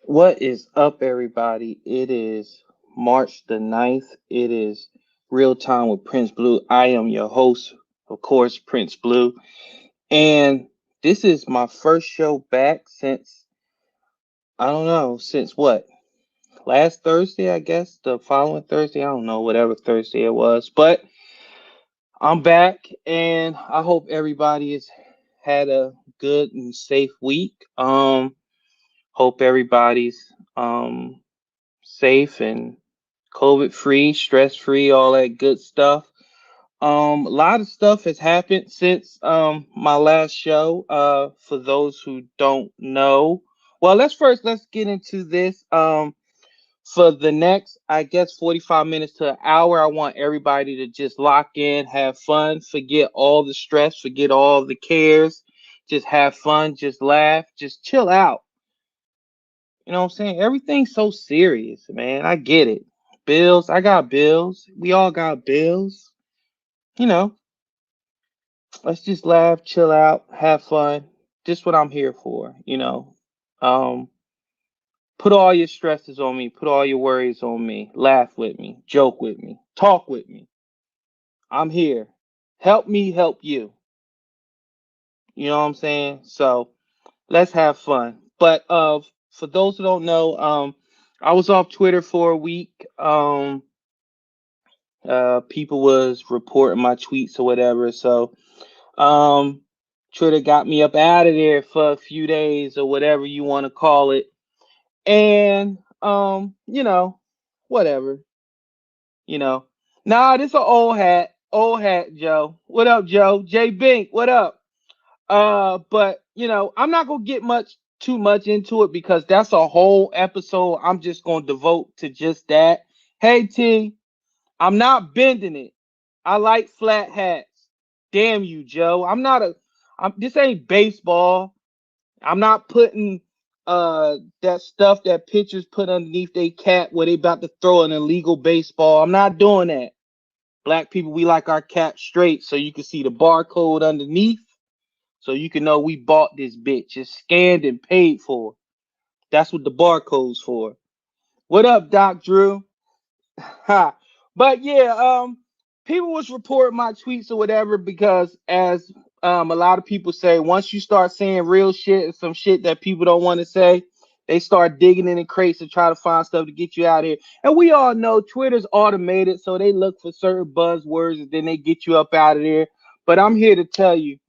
What is up, everybody? It is March the 9th. It is Real Time with Prince Blue. I am your host, of course, Prince Blue. And this is my first show back since, I don't know, since what? Last Thursday, I guess. The following Thursday. I don't know, whatever Thursday it was. But I'm back, and I hope everybody has had a good and safe week. Hope everybody's safe and COVID free, stress free, all that good stuff. A lot of stuff has happened since my last show. For those who don't know, well, let's get into this. For the next, I guess, 45 minutes to an hour, I want everybody to just lock in, have fun, forget all the stress, forget all the cares, just have fun, just laugh, just chill out. You know what I'm saying? Everything's so serious, man. I get it. Bills, I got bills. We all got bills. You know, let's just laugh, chill out, have fun. Just what I'm here for. Um, put all your stresses on me, put all your worries on me. Laugh with me, joke with me, talk with me. I'm here. Help me help you. You know what I'm saying? So let's have fun. But for those who don't know, I was off Twitter for a week. People was reporting my tweets or whatever. So um, Twitter got me up out of there for a few days or whatever you want to call it. And whatever, you know. Nah, this an old hat, Joe. What up, Joe? J Bink, what up? But I'm not gonna get too much into it because that's a whole episode. I'm just gonna devote to just that. Hey T, I'm not bending it. I like flat hats. Damn you, Joe. This ain't baseball. I'm not putting that stuff that pitchers put underneath their cap where they about to throw an illegal baseball. I'm not doing that. Black people, we like our cap straight so you can see the barcode underneath so you can know we bought this bitch. It's scanned and paid for. That's what the barcode's for. What up, Doc Drew? Ha. But yeah, people was reporting my tweets or whatever because as a lot of people say, once you start saying real shit and some shit that people don't want to say, they start digging in the crates to try to find stuff to get you out of here. And we all know Twitter's automated, so they look for certain buzzwords and then they get you up out of there. But I'm here to tell you,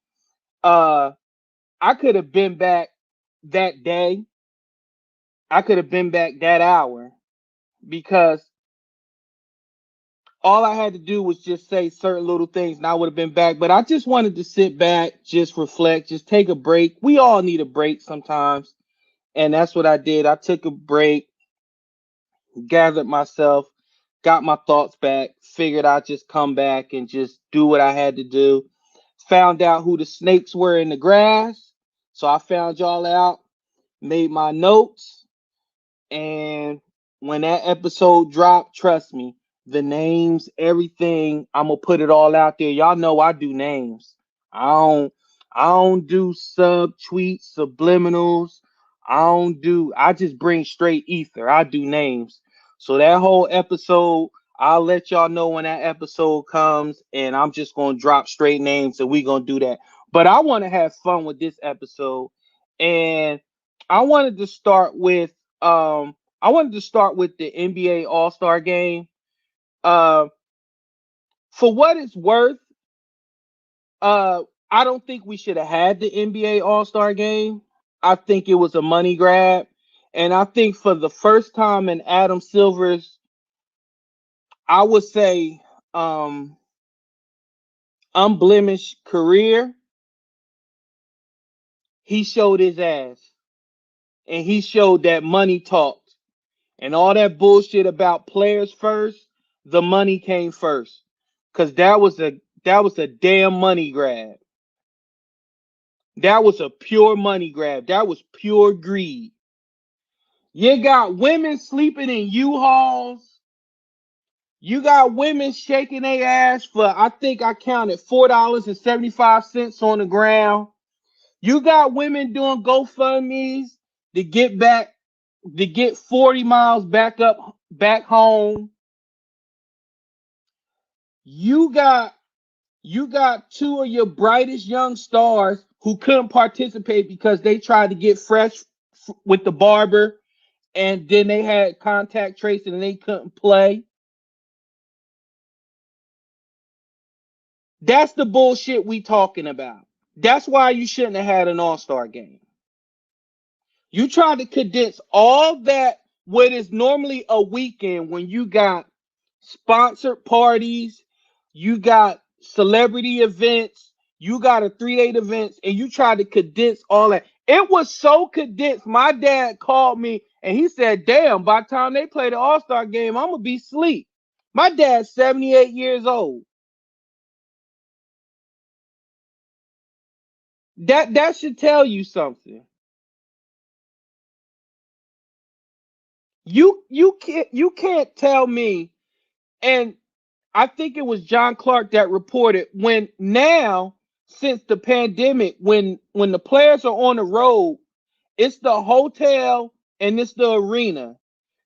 uh, I could have been back that day. I could have been back that hour because all I had to do was just say certain little things and I would have been back. But I just wanted to sit back, just reflect, just take a break. We all need a break sometimes. And that's what I did. I took a break, gathered myself, got my thoughts back, figured I'd just come back and just do what I had to do. Found out who the snakes were in the grass. So I found y'all out, made my notes, and when that episode dropped, trust me, the names, everything, I'm gonna put it all out there. Y'all know I do names. I don't I don't do sub tweets, subliminals. I just bring straight ether. I do names. So that whole episode, I'll let y'all know when that episode comes, and I'm just gonna drop straight names and we gonna do that. But I want to have fun with this episode. And I wanted to start with the NBA All-Star game. Uh, for what it's worth, I don't think we should have had the NBA All-Star game. I think it was a money grab. And I think for the first time in Adam Silver's, I would say, um, unblemished career, he showed his ass. And he showed that money talked. And all that bullshit about players first, the money came first. Cause that was a damn money grab. That was a pure money grab. That was pure greed. You got women sleeping in U-Hauls. You got women shaking their ass for, I think I counted $4.75 on the ground. You got women doing GoFundMe's to get back to get 40 miles back home. You got you got two of your brightest young stars who couldn't participate because they tried to get fresh with the barber, and then they had contact tracing and they couldn't play. That's the bullshit we talking about. That's why you shouldn't have had an all-star game. You tried to condense all that what is normally a weekend when you got sponsored parties, you got celebrity events, you got a 3 day events, and you tried to condense all that. It was so condensed. My dad called me and he said, "Damn, by the time they play the All-Star game, I'm gonna be asleep." My dad's 78 years old. That should tell you something. You can't tell me. And I think it was John Clark that reported when now since the pandemic, when the players are on the road, it's the hotel and it's the arena.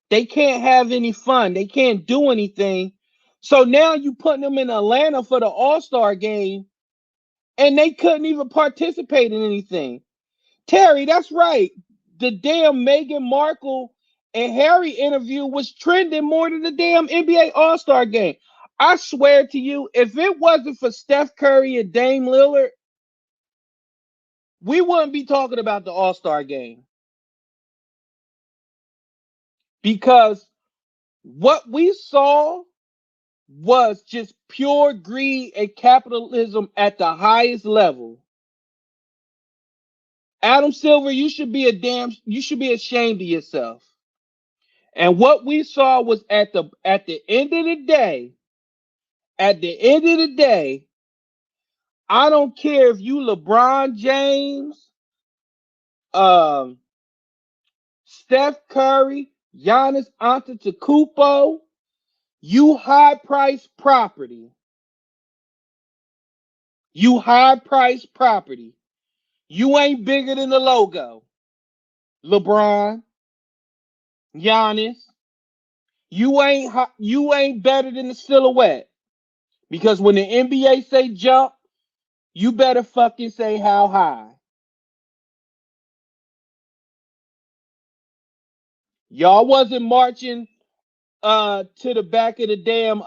They can't have any fun. They can't do anything. So now you putting them in Atlanta for the All-Star game and they couldn't even participate in anything. Terry, that's right. The damn Meghan Markle and Harry interview was trending more than the damn NBA All-Star game. I swear to you, if it wasn't for Steph Curry and Dame Lillard, we wouldn't be talking about the All-Star game. Because what we saw was just pure greed and capitalism at the highest level. Adam Silver, you should be ashamed of yourself. And what we saw was at the end of the day, I don't care if you LeBron James, um, Steph Curry, Giannis Antetokounmpo, you high price property. You high price property. You ain't bigger than the logo. LeBron, Giannis, you ain't better than the silhouette. Because when the NBA say jump, you better fucking say how high. Y'all wasn't marching to the back of the damn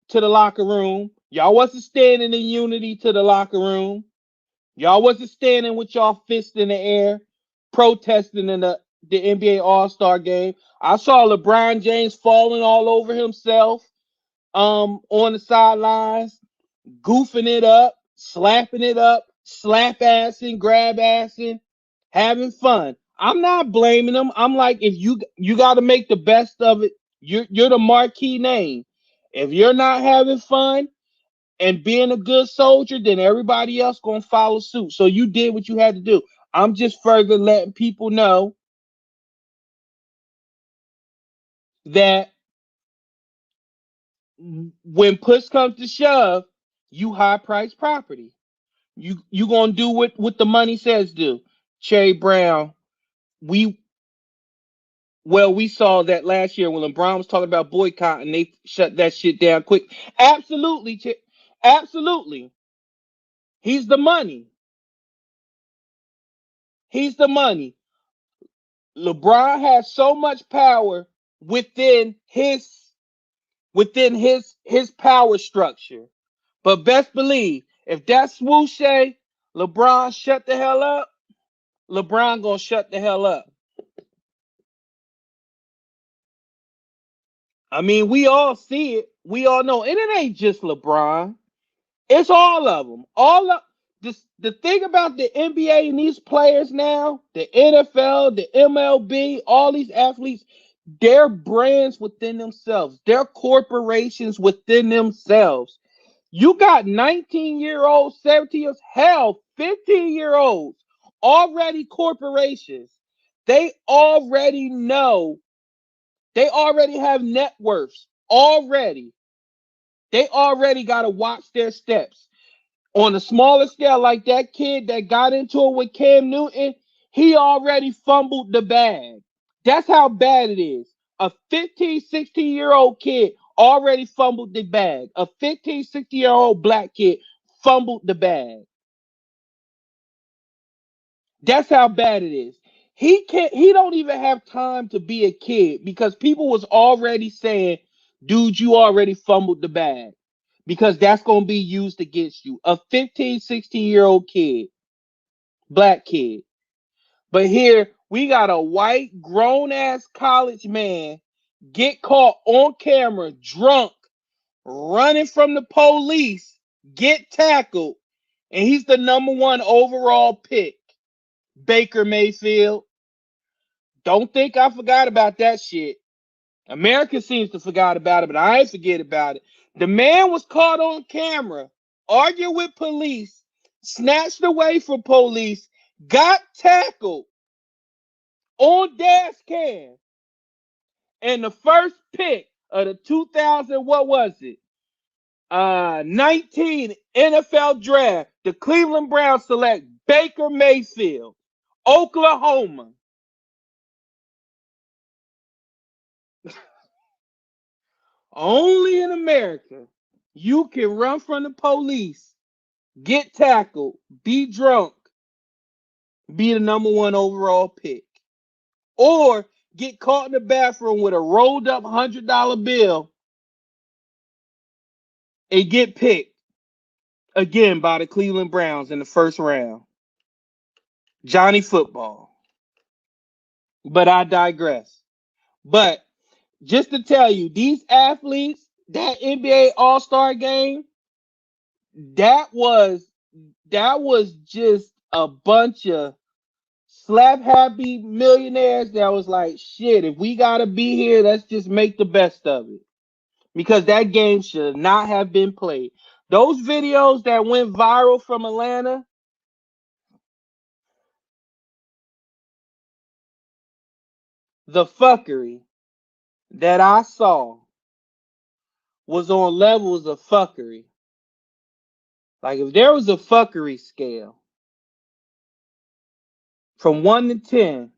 to the locker room. Y'all wasn't standing in unity to the locker room. Y'all wasn't standing with y'all fists in the air protesting in the NBA All-Star game. I saw LeBron James falling all over himself on the sidelines, goofing it up, slapping it up, slap assing, grab assing, having fun. I'm not blaming them. I'm like, if you got to make the best of it. You're the marquee name. If you're not having fun and being a good soldier, then everybody else gonna follow suit. So you did what you had to do. I'm just further letting people know that when push comes to shove, you high price property. You gonna do what the money says do. Cherry Brown, we we saw that last year when LeBron was talking about boycotting, they shut that shit down quick. Absolutely, absolutely. He's the money. He's the money. LeBron has so much power within his power structure. But best believe, if that's swoosh, LeBron shut the hell up. LeBron gonna shut the hell up. I mean, we all see it. We all know, and it ain't just LeBron. It's all of them. All of the thing about the NBA and these players now, the NFL, the MLB, all these athletes, they're brands within themselves. They're corporations within themselves. You got 19-year-olds, 17-year-olds, hell, 15-year-olds, already corporations. They already know. They already have net worths. Already. They already got to watch their steps. On a smaller scale, like that kid that got into it with Cam Newton, he already fumbled the bag. That's how bad it is. A 15, 16-year-old kid already fumbled the bag. A 15, 16-year-old black kid fumbled the bag. That's how bad it is. He don't even have time to be a kid because people was already saying, dude, you already fumbled the bag. Because that's gonna be used against you. A 15, 16-year-old kid, black kid. But here we got a white grown ass college man get caught on camera drunk, running from the police, get tackled, and he's the number one overall pick. Baker Mayfield. Don't think I forgot about that shit. America seems to forgot about it, but I ain't forget about it. The man was caught on camera arguing with police, snatched away from police, got tackled on dash cam, and the first pick of the 2000, what was it? 19 NFL draft, the Cleveland Browns select Baker Mayfield, Oklahoma. Only in America, you can run from the police, get tackled, be drunk, be the number one overall pick, or get caught in the bathroom with a rolled up $100 bill and get picked again by the Cleveland Browns in the first round. Johnny Football. But I digress. But just to tell you, these athletes, that NBA All-Star game, that was that was just a bunch of slap happy millionaires that was like, shit, if we gotta be here, let's just make the best of it. Because that game should not have been played. Those videos that went viral from Atlanta, the fuckery that I saw was on levels of fuckery. Like if there was a fuckery scale from 1 to 10,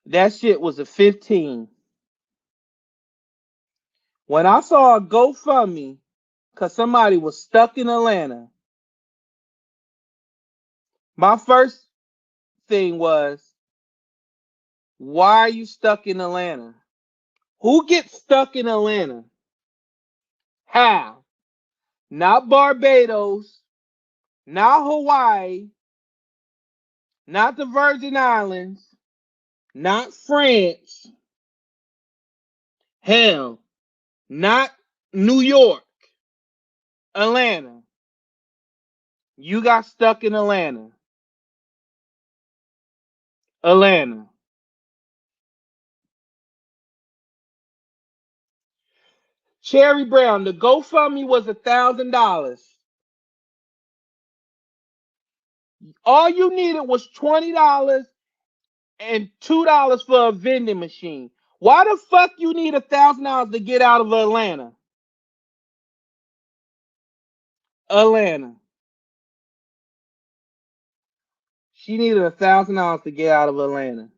that shit was a 15. When I saw a GoFundMe because somebody was stuck in Atlanta, my first thing was, why are you stuck in Atlanta? Who gets stuck in Atlanta? How? Not Barbados, not Hawaii, not the Virgin Islands, not France. Hell, not New York, Atlanta. You got stuck in Atlanta. Atlanta. Cherry Brown, the GoFundMe was $1,000. All you needed was $20 and $2 for a vending machine. Why the fuck you need $1,000 to get out of Atlanta? Atlanta. She needed $1,000 to get out of Atlanta.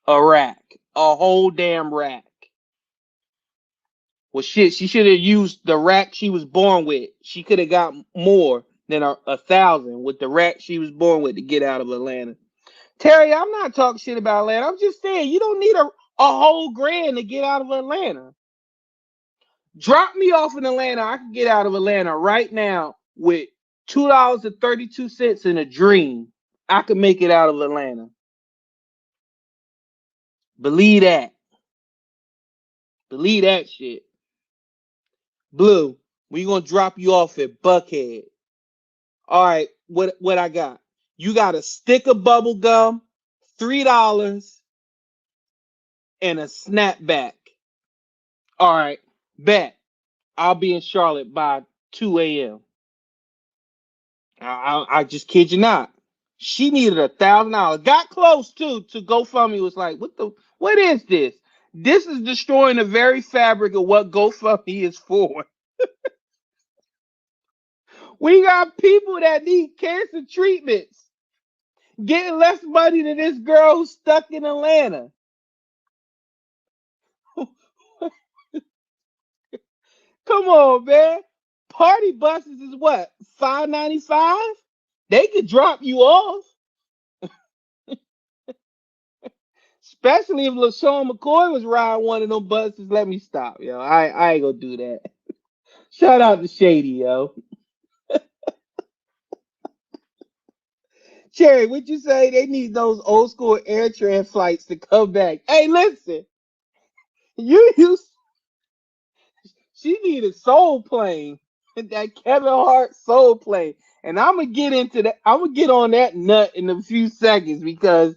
A rack. A whole damn rack. Well, shit, she should have used the rack she was born with. She could have got more than a thousand with the rack she was born with to get out of Atlanta. Terry, I'm not talking shit about Atlanta. I'm just saying you don't need a whole grand to get out of Atlanta. Drop me off in Atlanta. I can get out of Atlanta right now with $2.32 in a dream. I could make it out of Atlanta. Believe that. Believe that shit. Blue, we gonna drop you off at Buckhead. All right, what I got? You got a stick of bubble gum, $3, and a snapback. All right, bet. I'll be in Charlotte by 2 a.m. I just kid you not. She needed $1,000. Got close too to GoFundMe. Was like, what is this? This is destroying the very fabric of what GoFundMe is for. We got people that need cancer treatments. getting less money than this girl who's stuck in Atlanta. Come on, man. Party buses is what, $5.95? They could drop you off, especially if LaShawn McCoy was riding one of them buses. Let me stop, yo. I ain't gonna do that. Shout out to Shady, yo. Cherry, what you say? They need those old school air tran flights to come back. Hey, listen, you she needed Soul Plane, that Kevin Hart Soul Plane, and I'm gonna get into that. I'm gonna get on that nut in a few seconds because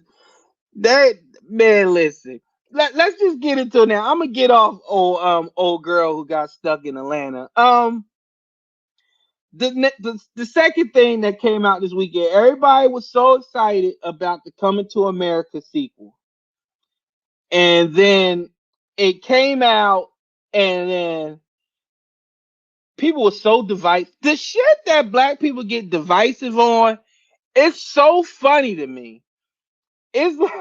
that man. Listen, let's just get into it now. I'm gonna get off old girl who got stuck in Atlanta. The second thing that came out this weekend, everybody was so excited about the Coming to America sequel, and then it came out, and then people were so divisive. The shit that black people get divisive on, it's so funny to me. It's like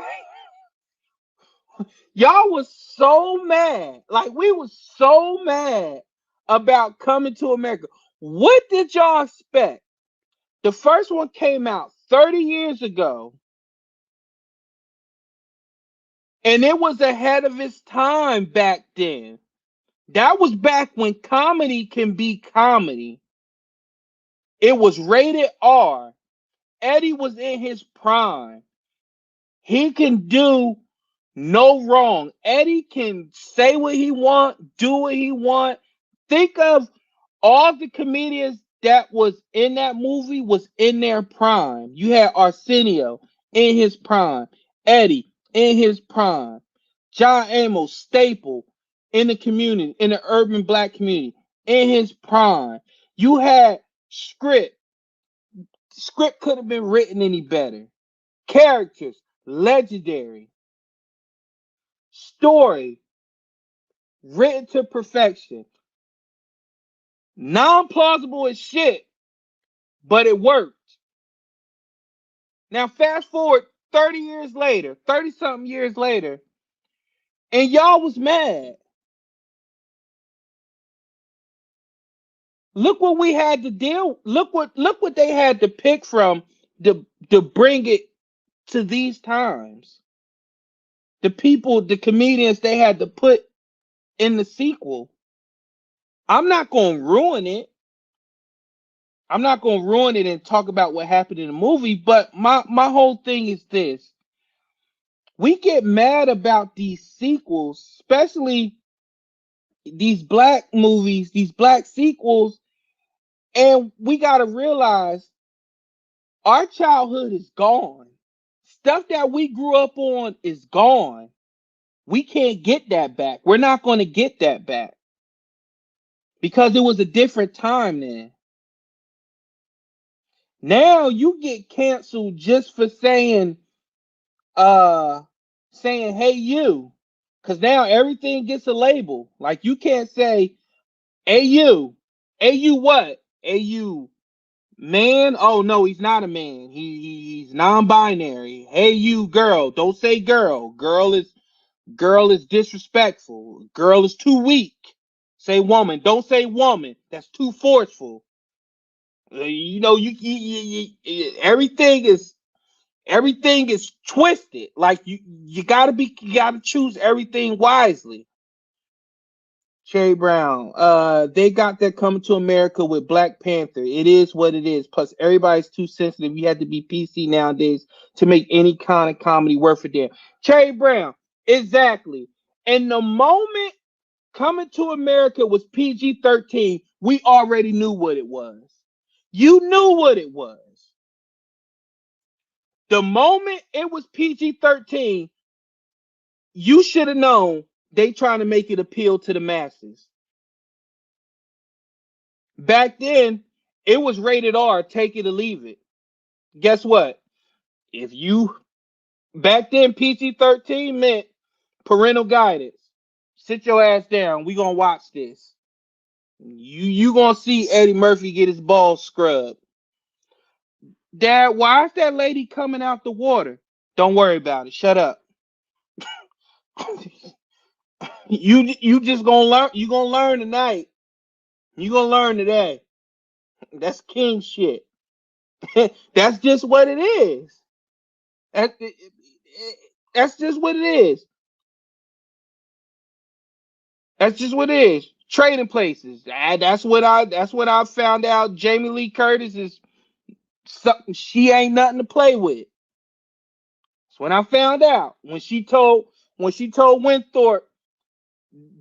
y'all was so mad, like we was so mad about Coming to America. What did y'all expect? The first one came out 30 years ago, and it was ahead of its time back then. That was back when comedy can be comedy. It was rated R. Eddie was in his prime. He can do no wrong. Eddie can say what he want, do what he want. Think of all the comedians that was in that movie was in their prime. You had Arsenio in his prime, Eddie in his prime, John Amos, staple in the community, in the urban black community, in his prime. You had script. Script could have been written any better. Characters, legendary. Story, written to perfection. Non-plausible as shit, but it worked. Now fast forward 30 years later, 30 something years later, and y'all was mad. Look what we had to deal. Look what they had to pick from to bring it to these times. The people, the comedians they had to put in the sequel. I'm not gonna ruin it. I'm not gonna ruin it and talk about what happened in the movie, but my whole thing is this. We get mad about these sequels, especially these black movies, these black sequels, and we gotta realize our childhood is gone. Stuff that we grew up on is gone. We can't get that back. We're not gonna get that back because it was a different time then. Now you get canceled just for uh saying hey you, because now everything gets a label. Like you can't say hey you, hey you what, hey you man. Oh no, he's not a man, he's non-binary. Hey you girl, don't say girl. Girl is disrespectful. Girl is too weak. Say woman, don't say woman, that's too forceful. You know everything is twisted. Like you gotta choose everything wisely. Cherry Brown, they got that Coming to America with Black Panther. It is what it is. Plus, everybody's too sensitive. You have to be PC nowadays to make any kind of comedy worth a damn. Cherry Brown, exactly. And the moment Coming to America was PG-13, we already knew what it was. You knew what it was. The moment it was PG-13, you should have known they trying to make it appeal to the masses. Back then, it was rated R, take it or leave it. Guess what? If you back then PG-13 meant parental guidance. Sit your ass down. We gonna watch this. You gonna see Eddie Murphy get his balls scrubbed. Dad, why is that lady coming out the water? Don't worry about it. Shut up. You just gonna learn. You gonna learn tonight. You gonna learn today. That's king shit. That's just what it is. That, that's just what it is. That's just what it is. Trading places. That's what I found out. Jamie Lee Curtis is something she ain't nothing to play with. That's when I found out. When she told Winthorpe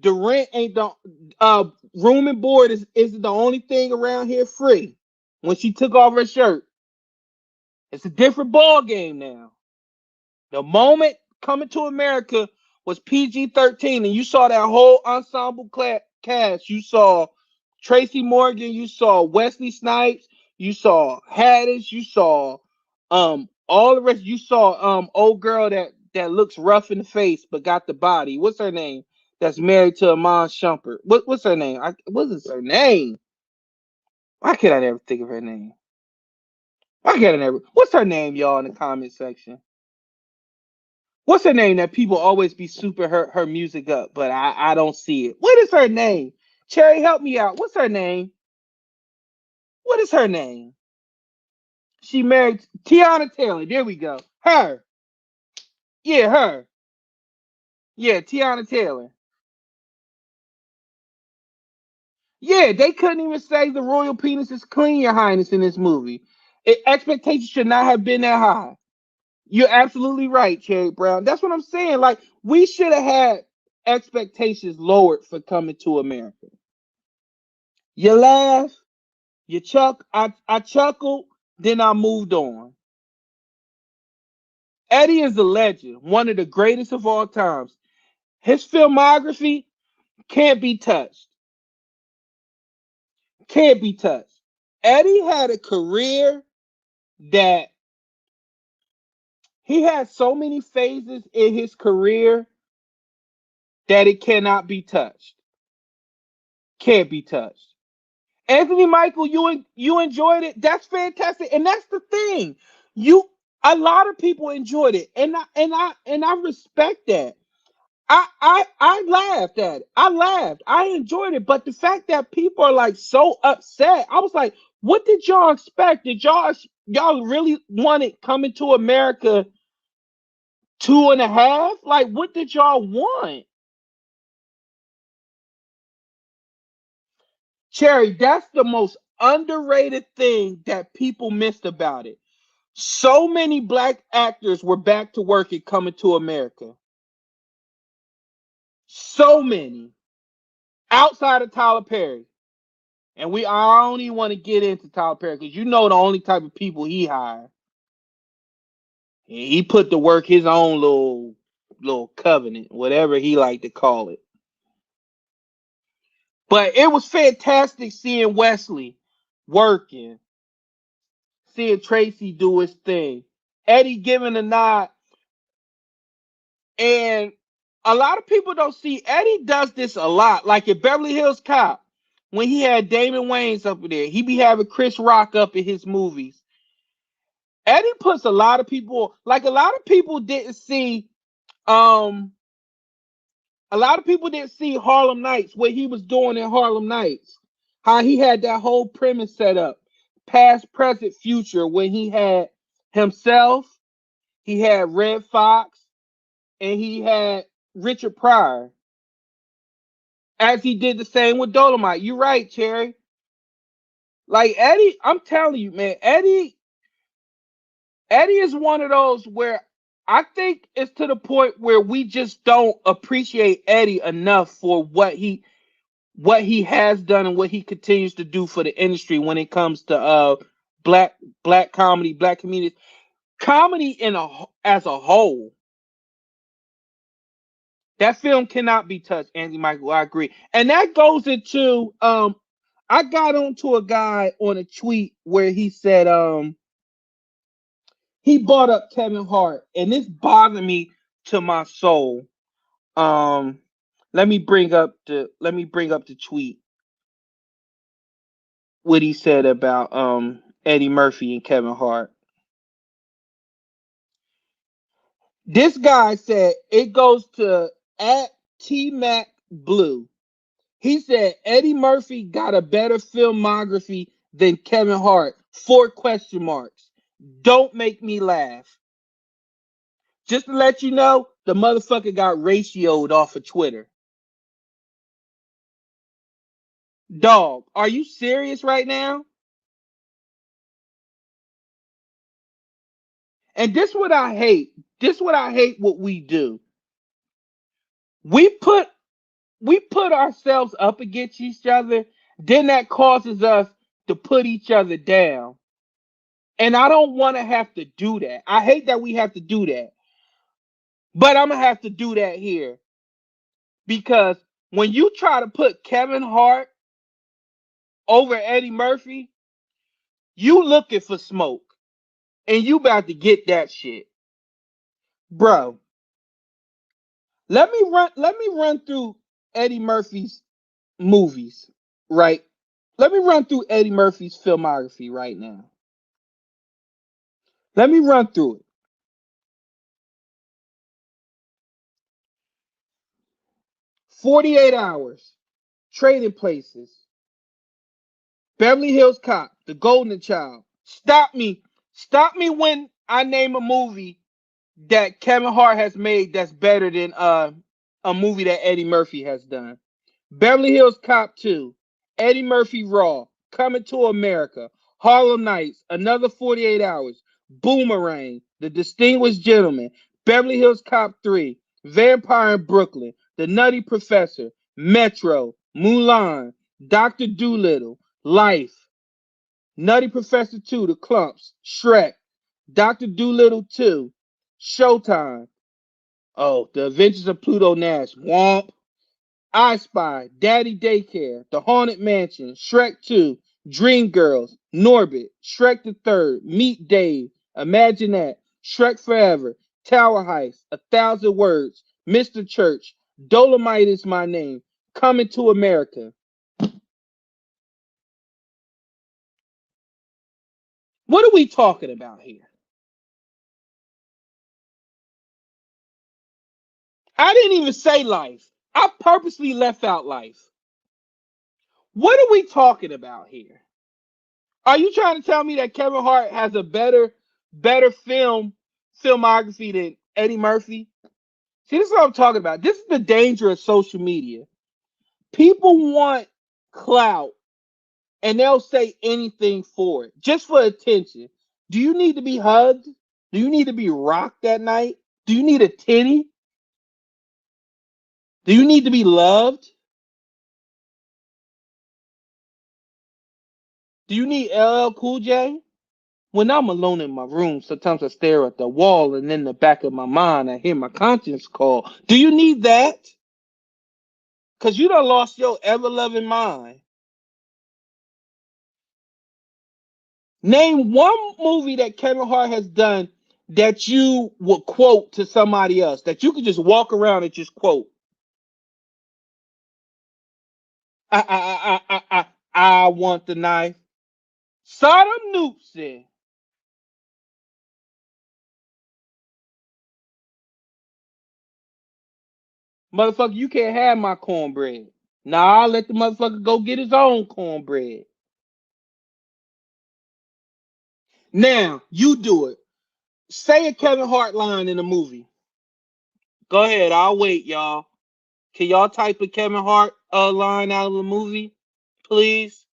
the rent ain't the room and board is the only thing around here free. When she took off her shirt, it's a different ball game now. The moment Coming to America was PG-13, and you saw that whole ensemble cast. You saw Tracy Morgan, you saw Wesley Snipes, you saw Haddish, you saw all the rest. You saw old girl that looks rough in the face but got the body. What's her name? That's married to Amon Shumpert. What's her name? What's her name? Why can't I never think of her name? Why can't I never? What's her name, y'all, in the comment section? What's her name that people always be super her music up, but I don't see it. What is her name? Cherry, help me out. What's her name? What is her name? She married Tiana Taylor. There we go. Her. Yeah, her. Yeah, Tiana Taylor. Yeah, they couldn't even say the royal penis is clean, Your Highness, in this movie. Expectations should not have been that high. You're absolutely right, Cherry Brown. That's what I'm saying. Like, we should have had expectations lowered for Coming to America. You laugh, you I chuckled, then I moved on. Eddie is a legend, one of the greatest of all times. His filmography can't be touched. Can't be touched. Eddie had a career that he had so many phases in his career that it cannot be touched. Can't be touched. Anthony Michael, you enjoyed it. That's fantastic, and that's the thing. You A lot of people enjoyed it, and I respect that. I laughed at it. I laughed. I enjoyed it. But the fact that people are like so upset, I was like, what did y'all expect? Did y'all really want it Coming to America 2.5? Like, what did y'all want? Cherry, that's the most underrated thing that people missed about it. So many black actors were back to work at Coming to America. So many. Outside of Tyler Perry. And I don't even want to get into Tyler Perry because you know the only type of people he hired. He put to work his own little covenant, whatever he like to call it. But it was fantastic seeing Wesley working, seeing Tracy do his thing, Eddie giving a nod, and a lot of people don't see Eddie does this a lot. Like in Beverly Hills Cop, when he had Damon Wayans up there, he be having Chris Rock up in his movies. Eddie puts a lot of people, like um a lot of people didn't see Harlem Nights, what he was doing in Harlem Nights. How he had that whole premise set up. Past, present, future, when he had himself, he had Red Fox, and he had Richard Pryor. As he did the same with Dolomite. You're right, Cherry. Like Eddie, I'm telling you, man, Eddie is one of those where I think it's to the point where we just don't appreciate Eddie enough for what he has done and what he continues to do for the industry when it comes to black black comedy, black comedians, comedy as a whole. That film cannot be touched, Anthony Michael. I agree, and that goes into I got onto a guy on a tweet where he said he brought up Kevin Hart, and this bothered me to my soul. Um, let me bring up the tweet. What he said about Eddie Murphy and Kevin Hart. This guy said it goes to at T Mac Blue. He said Eddie Murphy got a better filmography than Kevin Hart. 4 question marks. Don't make me laugh. Just to let you know, the motherfucker got ratioed off of Twitter. Dog, are you serious right now? And this what I hate. This what I hate what we do. We put we put ourselves up against each other, then that causes us to put each other down. And I don't want to have to do that. I hate that we have to do that. But I'm gonna have to do that here because when you try to put Kevin Hart over Eddie Murphy, you looking for smoke. And you about to get that shit. Bro, let me run through Eddie Murphy's movies, right? Let me run through Eddie Murphy's filmography right now. Let me run through it. 48 Hours, Trading Places, Beverly Hills Cop, The Golden Child. Stop me. Stop me when I name a movie that Kevin Hart has made that's better than a movie that Eddie Murphy has done. Beverly Hills Cop 2, Eddie Murphy Raw, Coming to America, Harlem Nights, Another 48 Hours, Boomerang, The Distinguished Gentleman, Beverly Hills Cop 3, Vampire in Brooklyn, The Nutty Professor, Metro, Mulan, Dr. Doolittle, Life, Nutty Professor 2, The Clumps, Shrek, Dr. Doolittle 2, Showtime, oh, The Adventures of Pluto Nash, Womp, I Spy, Daddy Daycare, The Haunted Mansion, Shrek 2, Dreamgirls, Norbit, Shrek the Third, Meet Dave, Imagine That, Shrek Forever, Tower Heist, A Thousand Words, Mr. Church, Dolomite is My Name, Coming to America. What are we talking about here? I didn't even say Life. I purposely left out Life. What are we talking about here? Are you trying to tell me that Kevin Hart has a better filmography than Eddie Murphy? See, this is what I'm talking about. This is the danger of social media. People want clout and they'll say anything for it, just for attention. Do you need to be hugged? Do you need to be rocked that night? Do you need a titty? Do you need to be loved? Do you need LL Cool J? When I'm alone in my room, sometimes I stare at the wall and in the back of my mind I hear my conscience call. Do you need that? Because you done lost your ever loving mind. Name one movie that Kevin Hart has done that you would quote to somebody else, that you could just walk around and just quote. I want the knife. Sodom Newton. Motherfucker, you can't have my cornbread. Nah, I'll let the motherfucker go get his own cornbread. Now, you do it. Say a Kevin Hart line in a movie. Go ahead, I'll wait, y'all. Can y'all type a Kevin Hart line out of the movie, please?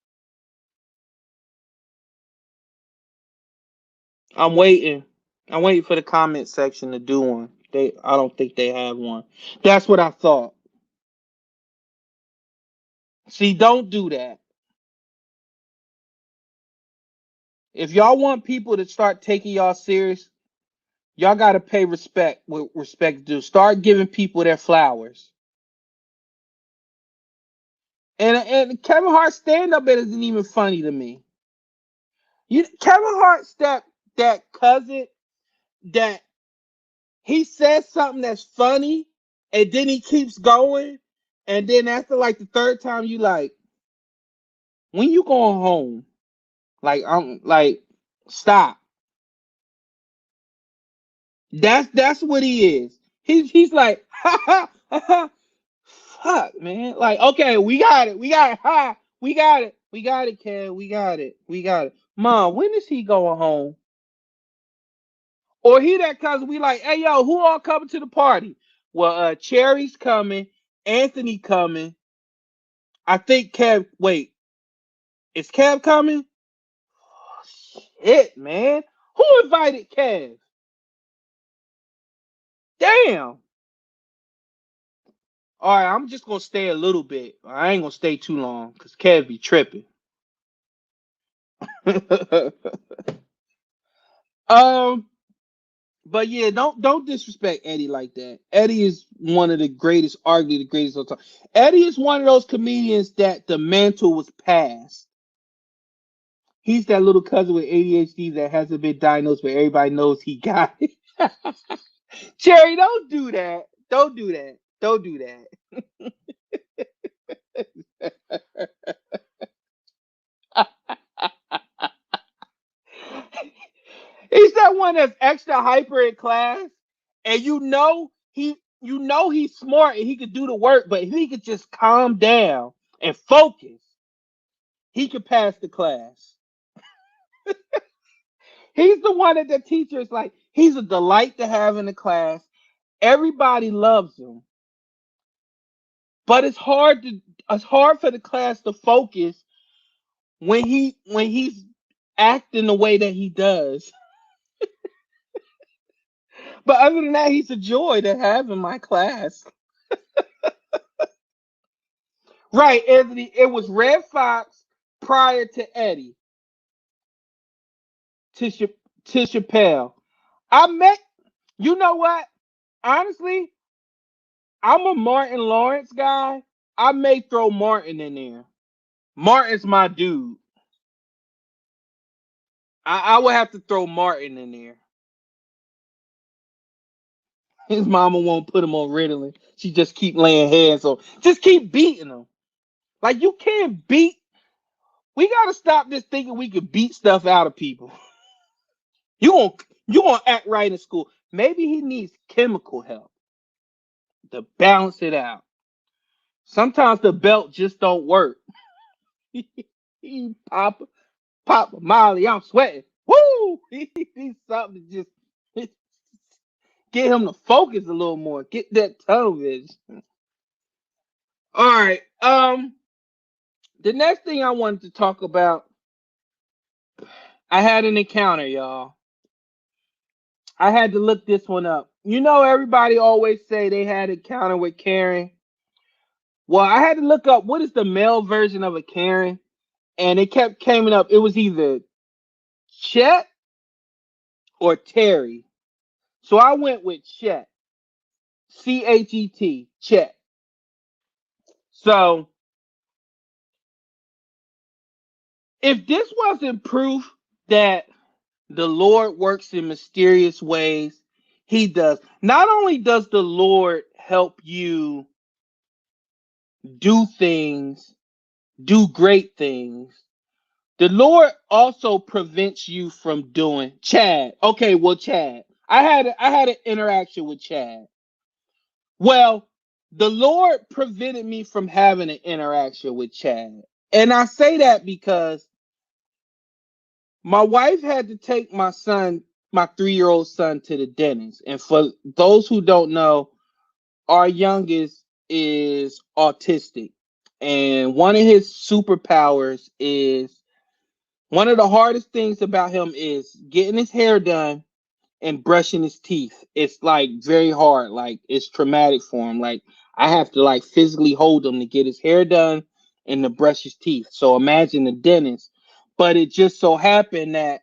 I'm waiting. I'm waiting for the comment section to do one. I don't think they have one. That's what I thought. See, don't do that. If y'all want people to start taking y'all serious, y'all gotta pay respect with respect due. Start giving people their flowers. And Kevin Hart's stand up isn't even funny to me. Kevin Hart's that cousin that he says something that's funny and then he keeps going, and then after like the third time you like, when you going home? Like I'm like, stop. That's what he is. He's like, ha ha ha ha. Fuck, man. Like, okay, we got it. We got it. Ha. We got it. We got it, Kev. We got it. We got it. Mom, when is he going home? Or he that cousin, we like, hey yo, who all coming to the party? Well, Cherry's coming, Anthony coming. I think Kev. Wait, is Kev coming? Shit, man. Who invited Kev? Damn. All right, I'm just gonna stay a little bit. I ain't gonna stay too long because Kev be tripping. um, but yeah, don't disrespect Eddie like that. Eddie is one of the greatest, arguably the greatest of all time. Eddie is one of those comedians that the mantle was passed. He's that little cousin with ADHD that hasn't been diagnosed, but everybody knows he got it. Cherry, don't do that. Don't do that. Don't do that. He's that one that's extra hyper in class, and he's smart and he could do the work, but if he could just calm down and focus, he could pass the class. He's the one that the teacher is like, he's a delight to have in the class. Everybody loves him, but it's hard for the class to focus when he's acting the way that he does. But other than that, he's a joy to have in my class. Right, Anthony. It was Red Fox prior to Eddie to to Chappelle. I met. You know what? Honestly, I'm a Martin Lawrence guy. I may throw Martin in there. Martin's my dude. I would have to throw Martin in there. His mama won't put him on Ritalin. She just keep laying hands on. Just keep beating him. Like you can't beat. We gotta stop this thinking we can beat stuff out of people. You gonna act right in school. Maybe he needs chemical help to balance it out. Sometimes the belt just don't work. He pop Molly, I'm sweating. Woo! He needs something to just get him to focus a little more. Get that tunnel vision. All right. The next thing I wanted to talk about, I had an encounter, y'all. I had to look this one up. You know, everybody always say they had an encounter with Karen. Well, I had to look up what is the male version of a Karen, and it kept coming up. It was either Chet or Terry. So I went with Chet. Chet. Chet. So if this wasn't proof that the Lord works in mysterious ways, he does. Not only does the Lord help you do things, do great things, the Lord also prevents you from doing Chad. Okay, well, Chad. I had an interaction with Chad. Well, the Lord prevented me from having an interaction with Chad. And I say that because my wife had to take my son, my 3-year-old son, to the dentist. And for those who don't know, our youngest is autistic. And one of his superpowers is one of the hardest things about him is getting his hair done and brushing his teeth. It's like very hard. Like it's traumatic for him. Like I have to like physically hold him to get his hair done and to brush his teeth. So imagine the dentist. But it just so happened that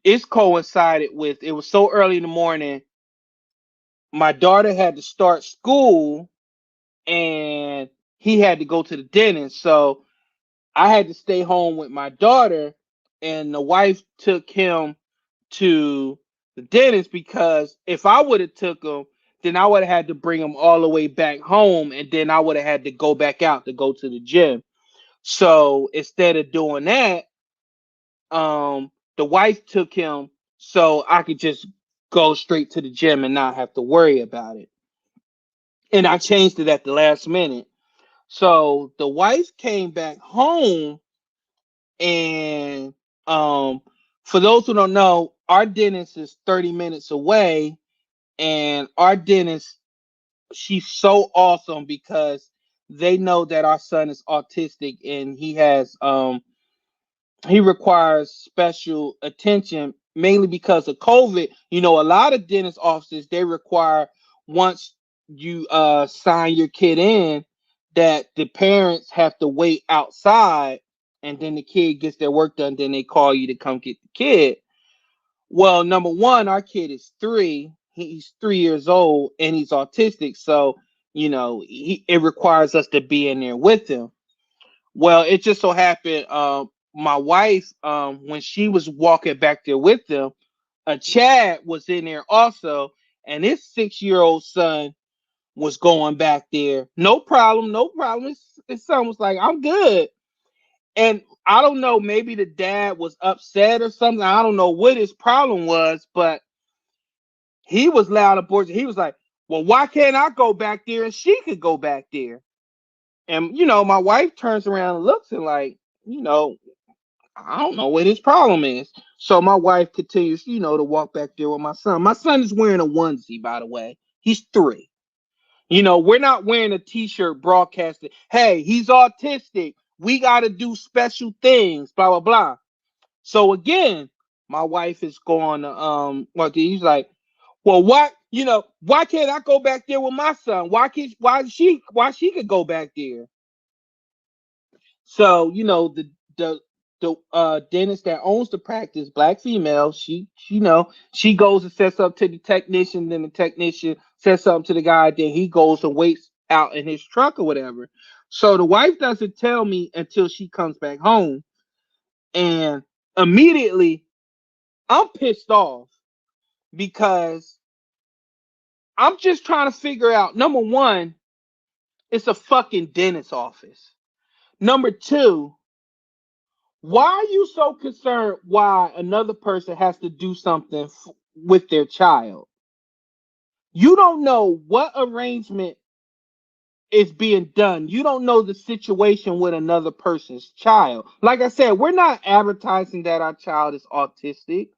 it's coincided with it was so early in the morning. My daughter had to start school and he had to go to the dentist. So I had to stay home with my daughter, and the wife took him to the dentist because if I would have took him, then I would have had to bring him all the way back home, and then I would have had to go back out to go to the gym. So instead of doing that, the wife took him so I could just go straight to the gym and not have to worry about it. And I changed it at the last minute. So the wife came back home, and um for those who don't know, our dentist is 30 minutes away, and our dentist, she's so awesome because they know that our son is autistic, and he requires special attention mainly because of COVID. You know, a lot of dentist offices, they require, once you sign your kid in, that the parents have to wait outside, and then the kid gets their work done, then they call you to come get the kid. Well, number one, our kid is 3. He's 3 years old and he's autistic, so it requires us to be in there with him. Well, it just so happened, my wife, when she was walking back there with them, a Chad was in there also, and his 6 year old son was going back there. No problem, no problem. His son was like, "I'm good." And I don't know, maybe the dad was upset or something. I don't know what his problem was, but he was loud and he was like, "Well, why can't I go back there and she could go back there?" And my wife turns around and looks and like, you know, I don't know what his problem is. So my wife continues, to walk back there with my son. My son is wearing a onesie, by the way. He's 3. We're not wearing a t-shirt broadcasting, "Hey, he's autistic. We got to do special things, blah, blah, blah." So again, my wife is going to, he's like, "Well, why can't I go back there with my son? Why she could go back there?" So, the dentist that owns the practice, black female, she goes and sets up to the technician, then the technician sets up to the guy, then he goes and waits out in his truck or whatever. So the wife doesn't tell me until she comes back home, and immediately I'm pissed off because I'm just trying to figure out, number one, it's a fucking dentist office. Number two, why are you so concerned why another person has to do something with their child? You don't know what arrangement is being done. You don't know the situation with another person's child. Like I said, we're not advertising that our child is autistic.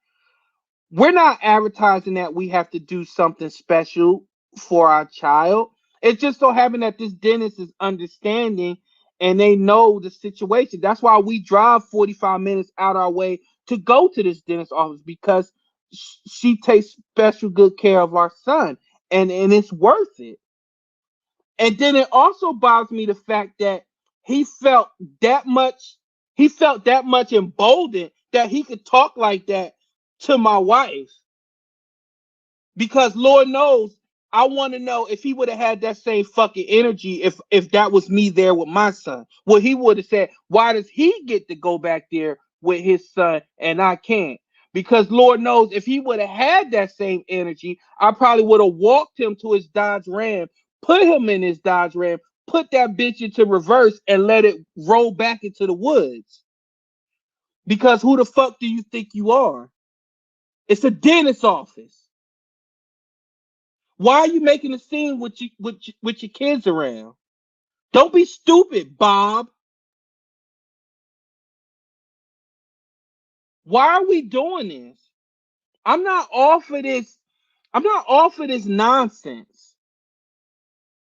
We're not advertising that we have to do something special for our child. It's just so happened that this dentist is understanding and they know the situation. That's why we drive 45 minutes out our way to go to this dentist office, because she takes special good care of our son, and it's worth it. And then it also bothers me the fact that he felt that much he felt that much emboldened that he could talk like that to my wife. Because Lord knows, I want to know if he would have had that same fucking energy if that was me there with my son. Well, he would have said, "Why does he get to go back there with his son and I can't?" Because Lord knows, if he would have had that same energy, I probably would have walked him to his Dodge Ram, put him in his Dodge Ram, put that bitch into reverse, and let it roll back into the woods. Because who the fuck do you think you are? It's a dentist office. Why are you making a scene with your kids around? Don't be stupid, Bob. Why are we doing this? I'm not off of this. I'm not off of this nonsense.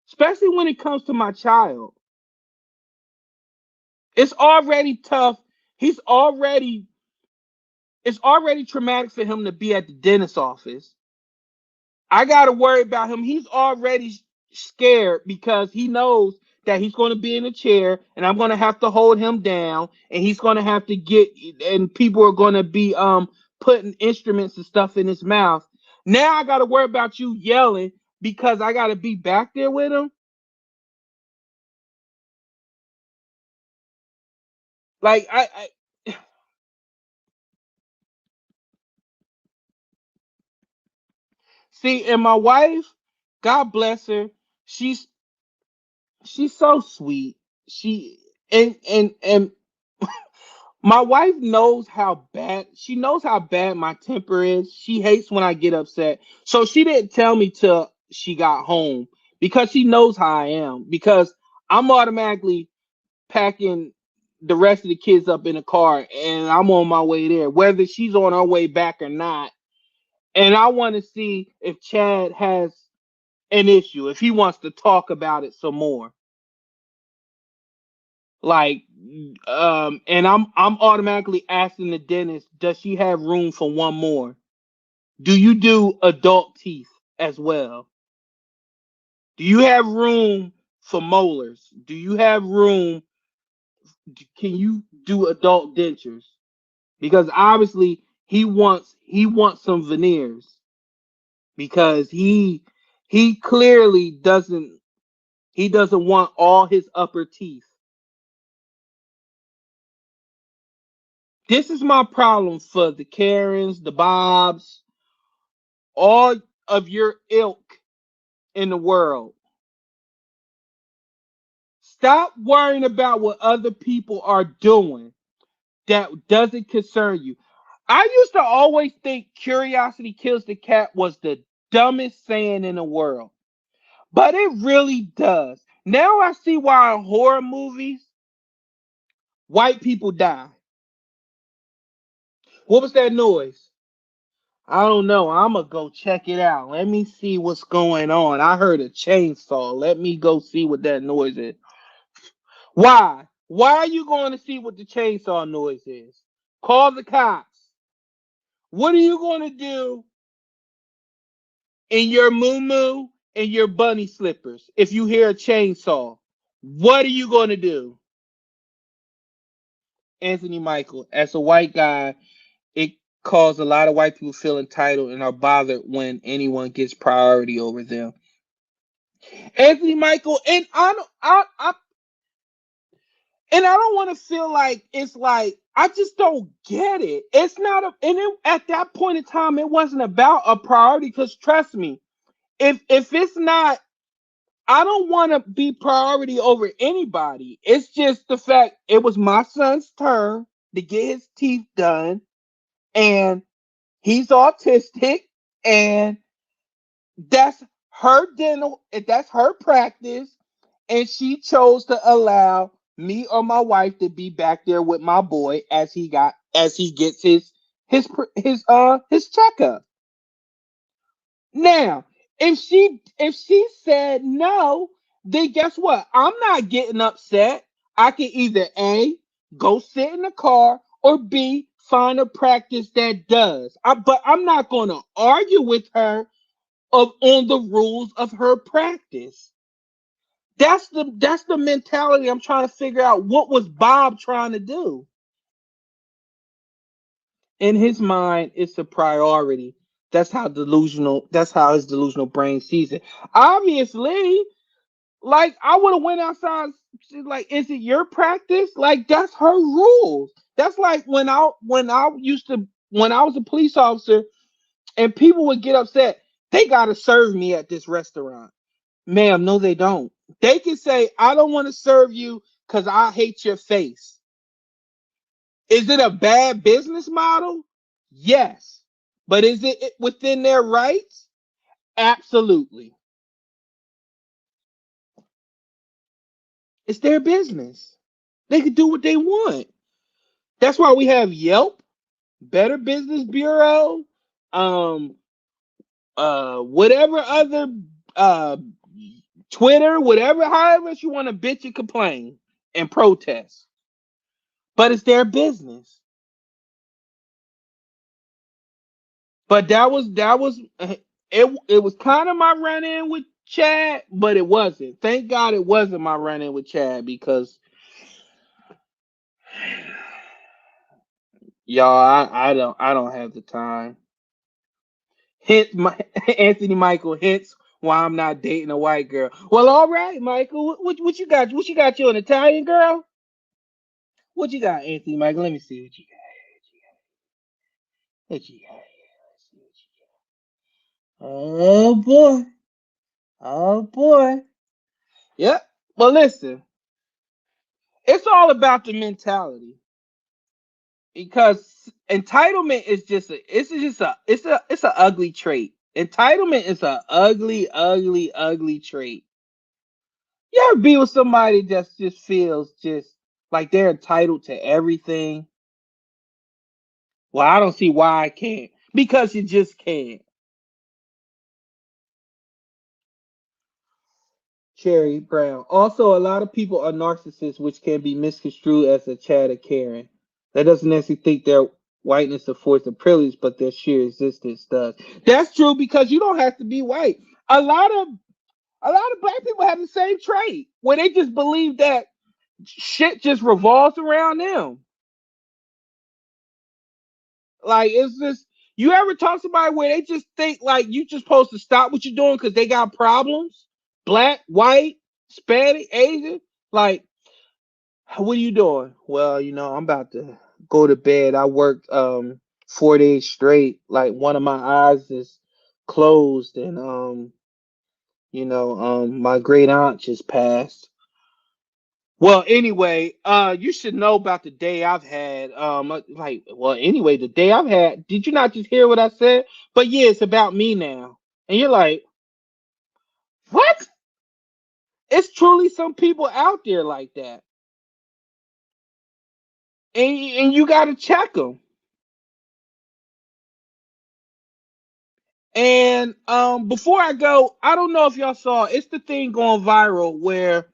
Especially when it comes to my child. It's already tough. He's already It's already traumatic for him to be at the dentist office. I gotta worry about him. He's already scared because he knows that he's going to be in a chair and I'm going to have to hold him down, and he's going to have to and people are going to be putting instruments and stuff in his mouth. Now I got to worry about you yelling because I got to be back there with him. Like I see, and my wife, God bless her, she's she's so sweet. She and My wife knows how bad she knows how bad my temper is. She hates when I get upset. So she didn't tell me till she got home because she knows how I am. Because I'm automatically packing the rest of the kids up in the car and I'm on my way there, whether she's on her way back or not. And I want to see if Chad has an issue, if he wants to talk about it some more. Like, and I'm automatically asking the dentist, does she have room for one more? Do you do adult teeth as well? Do you have room for molars? Do you have room? Can you do adult dentures? Because obviously he wants some veneers because he clearly doesn't want all his upper teeth. This is my problem for the Karens, the Bobs, all of your ilk in the world. Stop worrying about what other people are doing that doesn't concern you. I used to always think curiosity kills the cat was the dumbest saying in the world, but it really does. Now I see why in horror movies white people die. What was that noise? I don't know. I'm gonna go check it out. Let me see what's going on. I heard a chainsaw. Let me go see what that noise is. Why? Why are you going to see what the chainsaw noise is? Call the cops. What are you going to do in your moo and your bunny slippers if you hear a chainsaw? What are you going to do? Anthony Michael, as a white guy, it caused a lot of white people feel entitled and are bothered when anyone gets priority over them. Anthony Michael, and I don't want to feel like it's like I just don't get it. It's not at that point in time it wasn't about a priority because trust me, if it's not, I don't want to be priority over anybody. It's just the fact it was my son's turn to get his teeth done and he's autistic and that's her dental, that's her practice, and she chose to allow me or my wife to be back there with my boy as he gets his checkup. Now, if she said no, then guess what? I'm not getting upset. I can either A, go sit in the car, or B, find a practice that does. But I'm not going to argue with her on the rules of her practice. That's the mentality I'm trying to figure out. What was Bob trying to do? In his mind, it's a priority. That's how his delusional brain sees it. Obviously, like I would have went outside. She's like, is it your practice? Like that's her rules. That's like when I was a police officer and people would get upset. They gotta serve me at this restaurant. Ma'am, no, they don't. They can say, I don't want to serve you because I hate your face. Is it a bad business model? Yes. But is it within their rights? Absolutely. It's their business. They can do what they want. That's why we have Yelp, Better Business Bureau, um, whatever other uh Twitter, whatever, however you want to bitch and complain and protest. But it's their business. But that was it was kind of my run in with Chad, but it wasn't. Thank God it wasn't my run in with Chad because y'all, I don't have the time. Hence my Anthony Michael. Hence why I'm not dating a white girl. Well, all right, Michael. What you got? What you got? You an Italian girl? What you got, Anthony Michael? Let me see what you got. What you got? Let's see what you got. Oh boy. Oh boy. Yep. Well, listen. It's all about the mentality. because entitlement is it's a ugly trait. Entitlement is a ugly, ugly, ugly trait. You ever be with somebody that just feels just like they're entitled to everything? Well, I don't see why I can't. Because you just can't. Cherry Brown. Also, a lot of people are narcissists, which can be misconstrued as a Chad or Karen. That doesn't necessarily think their whiteness affords a privilege, but their sheer existence does. That's true because you don't have to be white. A lot of a lot of black people have the same trait where they just believe that shit just revolves around them. Like it's just you ever talk to somebody where they just think like you just supposed to stop what you're doing because they got problems? Black, white, Hispanic, Asian. Like, what are you doing? Well, I'm about to go to bed. I worked 4 days straight. Like one of my eyes is closed and my great aunt just passed. Well, anyway, you should know about the day I've had. Anyway, the day I've had. Did you not just hear what I said? But yeah, it's about me now. And you're like, what? It's truly some people out there like that, and you got to check them. And before I go, I don't know if y'all saw. It's the thing going viral where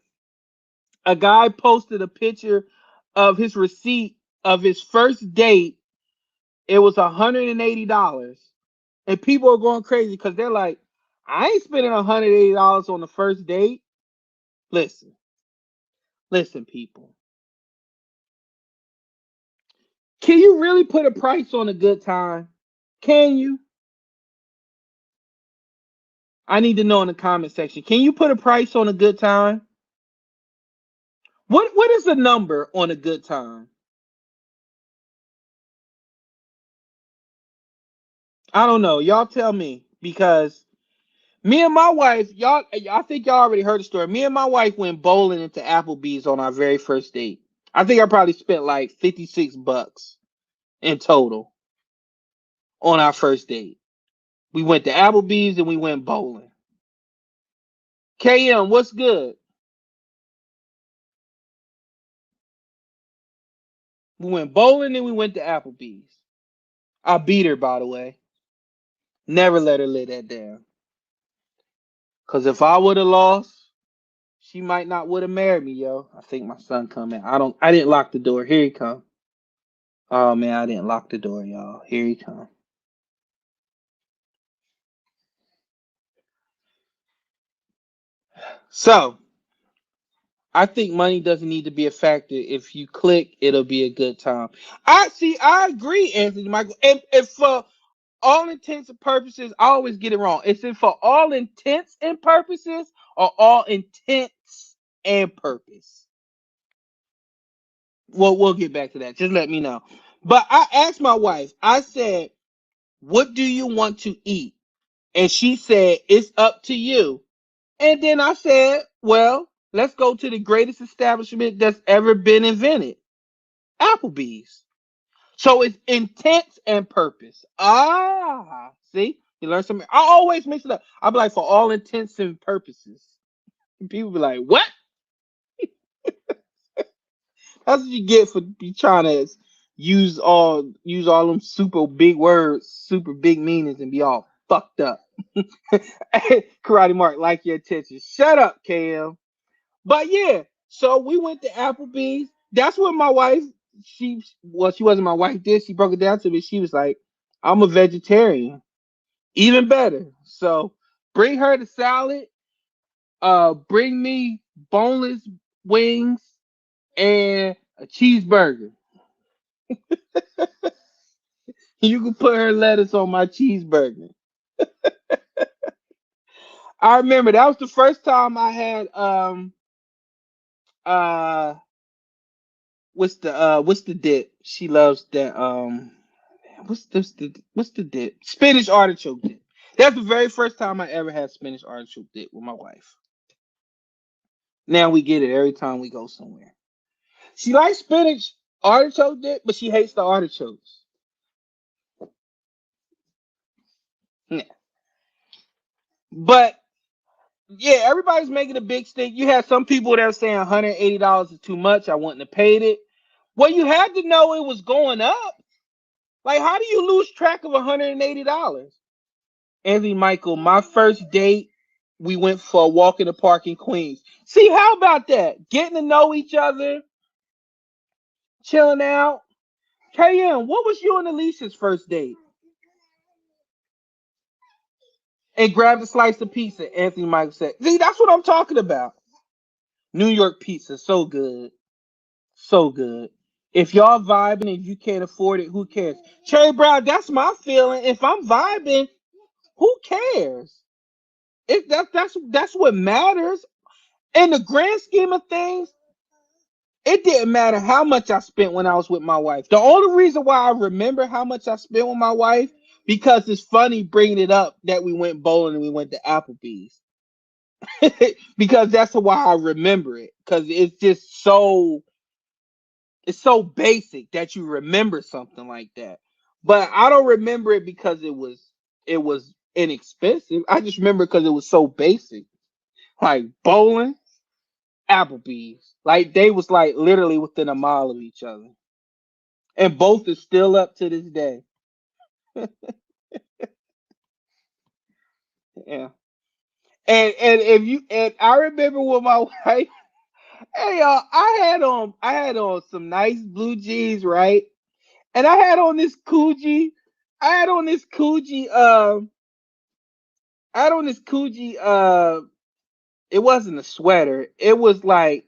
a guy posted a picture of his receipt of his first date. It was $180. And people are going crazy because they're like, I ain't spending $180 on the first date. Listen, listen, people. Can you really put a price on a good time? Can you? I need to know in the comment section. Can you put a price on a good time? What is the number on a good time? I don't know. Y'all tell me because me and my wife, I think y'all already heard the story. Me and my wife went bowling into Applebee's on our very first date. I think I probably spent like $56 in total on our first date. We went to Applebee's and we went bowling. KM, what's good? We went bowling and we went to Applebee's. I beat her, by the way. Never let her live that down. Cause if I would have lost, she might not would have married me, yo. I think my son coming. I didn't lock the door. Here he come. Oh man, I didn't lock the door, y'all. Here he come. So I think money doesn't need to be a factor. If you click, it'll be a good time. I see. I agree, Anthony Michael. And for all intents and purposes, I always get it wrong. Is it for all intents and purposes or all intents and purpose? Well, we'll get back to that. Just let me know. But I asked my wife, I said, what do you want to eat? And she said, it's up to you. And then I said, well, let's go to the greatest establishment that's ever been invented, Applebee's. So it's intent and purpose. Ah, see, you learn something. I always mix it up. I'll be like, for all intents and purposes. And people be like, what? That's what you get for be trying to use all them super big words, super big meanings, and be all fucked up. Karate Mark, like your attention. Shut up, KM. But yeah, so we went to Applebee's. That's what my wife, she wasn't my wife, did. She broke it down to me. She was like, I'm a vegetarian. Even better. So bring her the salad, bring me boneless wings and a cheeseburger. You can put her lettuce on my cheeseburger. I remember that was the first time I had uh what's the dip? She loves that what's the dip? Spinach artichoke dip. That's the very first time I ever had spinach artichoke dip with my wife. Now we get it every time we go somewhere. She likes spinach artichoke dip, but she hates the artichokes. Yeah. But yeah, everybody's making a big stink. You had some people that are saying $180 is too much. I wouldn't have paid it. Well, you had to know it was going up. Like, how do you lose track of $180? Anthony Michael, my first date, we went for a walk in the park in Queens. See, how about that? Getting to know each other, chilling out. KM, what was you and Alicia's first date? And grabbed a slice of pizza, Anthony Michael said. See, that's what I'm talking about. New York pizza, so good. So good. If y'all vibing and you can't afford it, who cares? Cherry Brown, that's my feeling. If I'm vibing, who cares? If that's what matters. In the grand scheme of things, it didn't matter how much I spent when I was with my wife. The only reason why I remember how much I spent with my wife, because it's funny bringing it up that we went bowling and we went to Applebee's. Because that's why I remember it. Because it's so basic that you remember something like that. But I don't remember it because it was inexpensive. I just remember because it was so basic. Like bowling, Applebee's. Like they was like literally within a mile of each other. And both is still up to this day. Yeah. And if you and I remember when my wife, hey y'all, I had on some nice blue jeans, right? And I had on this Coogee I had on this Coogee it wasn't a sweater. It was the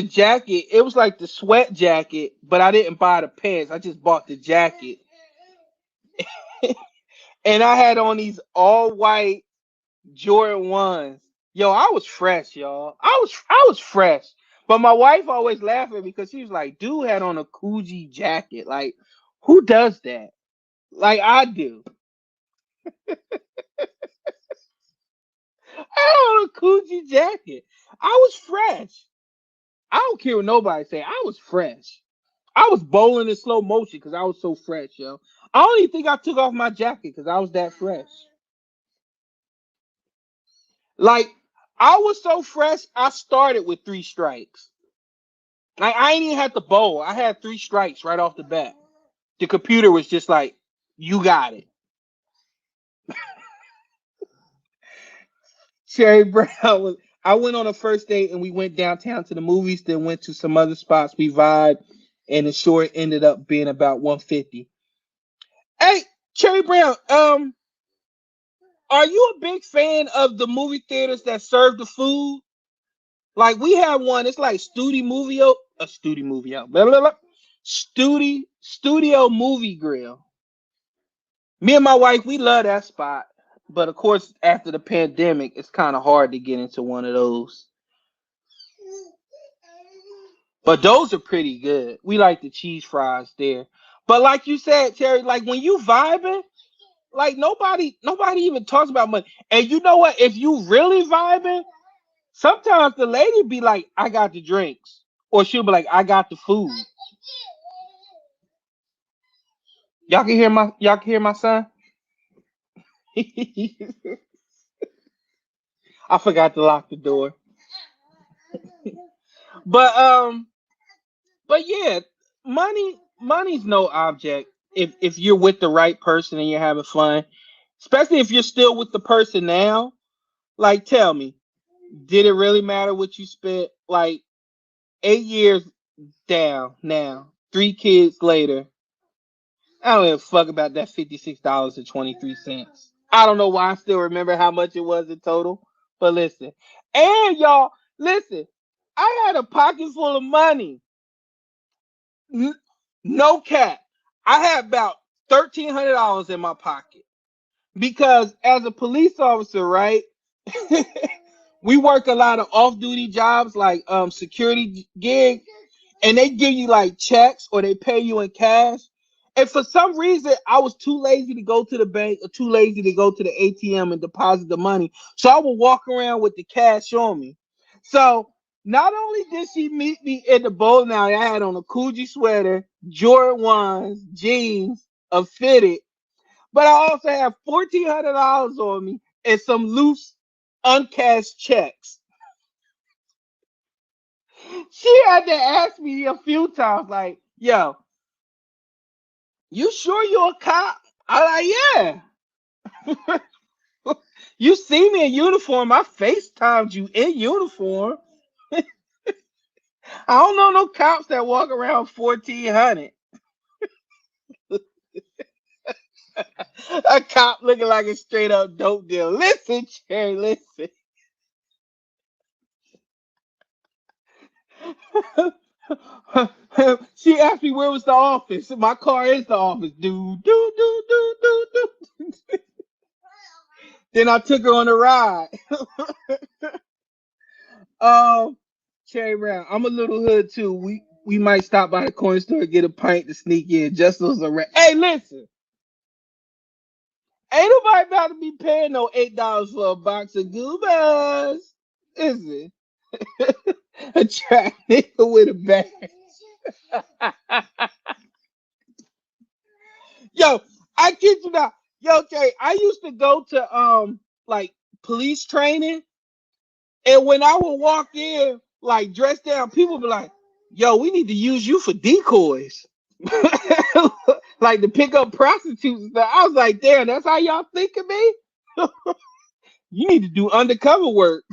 jacket. It was like the sweat jacket, but I didn't buy the pants. I just bought the jacket. And I had on these all white Jordan ones. Yo, I was fresh, y'all. I was fresh. But my wife always laughing because she was like, dude had on a Coogee jacket. Like, who does that? Like I do. I had on a Coogee jacket. I was fresh. I don't care what nobody say. I was fresh. I was bowling in slow motion because I was so fresh, yo. I don't even think I took off my jacket because I was that fresh. Like I was so fresh, I started with 3 strikes. Like I ain't even had to bowl. I had 3 strikes right off the bat. The computer was just like, "You got it." Cherry Brown was. I went on a first date and we went downtown to the movies. Then went to some other spots. We vibed, and the short ended up being about 150. Hey, Cherry Brown. Are you a big fan of the movie theaters that serve the food? Like we have one, it's like Studio Movie, blah, blah, blah, Studio Movie Grill. Me and my wife, we love that spot, but of course, after the pandemic, it's kind of hard to get into one of those. But those are pretty good. We like the cheese fries there. But like you said, Terry, like when you vibing, like nobody even talks about money. And you know what? If you really vibing, sometimes the lady be like, I got the drinks. Or she'll be like, I got the food. Y'all can hear my son? I forgot to lock the door. But but yeah, money's no object if you're with the right person and you're having fun. Especially if you're still with the person now. Like tell me, did it really matter what you spent? Like 8 years down now, 3 kids later, I don't give a fuck about that $56.23. I don't know why I still remember how much it was in total. But listen. And y'all, listen, I had a pocket full of money. N- No cap. I had about $1,300 in my pocket. Because as a police officer, right? We work a lot of off-duty jobs like security gigs, and they give you like checks or they pay you in cash. And for some reason, I was too lazy to go to the bank or too lazy to go to the ATM and deposit the money. So I would walk around with the cash on me. So Not only did she meet me in the bowling alley, I had on a Coogee sweater, Jordan ones, jeans, a fitted, but I also have $1,400 on me and some loose, uncashed checks. She had to ask me a few times, like, "Yo, you sure you're a cop?" I'm like, "Yeah." You see me in uniform. I FaceTimed you in uniform. I don't know no cops that walk around 1,400. A cop looking like a straight up dope deal. Listen, Cherry, listen. She asked me where was the office. My car is the office. Do. Then I took her on a ride. Um, Cherry Brown, I'm a little hood too. We might stop by the corner store and get a pint to sneak in. Just as a hey, listen, ain't nobody about to be paying no $8 for a box of goobas, is it? A track nigga with a bag. Yo, I kid you not. Yo, Jay, I used to go to like police training, and when I would walk in like dressed down, people be like, "Yo, we need to use you for decoys." Like to pick up prostitutes and stuff. I was like, "Damn, that's how y'all think of me? You need to do undercover work.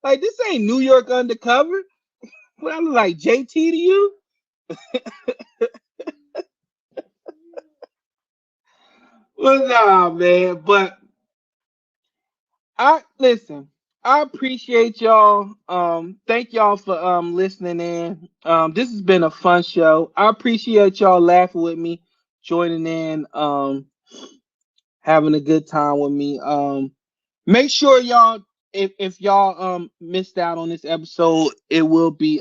Like this ain't New York undercover. What I look like JT to you?" Well, nah, man. But I listen. I appreciate y'all. Thank y'all for listening in. This has been a fun show. I appreciate y'all laughing with me, joining in, having a good time with me. Make sure y'all, if y'all missed out on this episode, it will be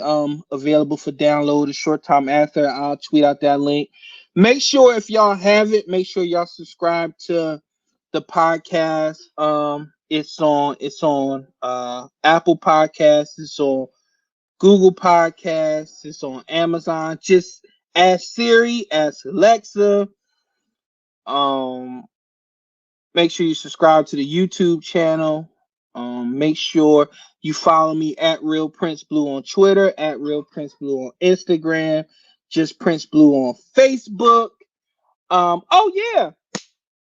available for download a short time after. I'll tweet out that link. Make sure if y'all have it, make sure y'all subscribe to the podcast. It's on Apple Podcasts, it's on Google Podcasts, it's on Amazon. Just ask Siri, ask Alexa. Um Make sure you subscribe to the YouTube channel. Make sure you follow me at Real Prince Blue on Twitter, at Real Prince Blue on Instagram, just Prince Blue on Facebook. Oh yeah,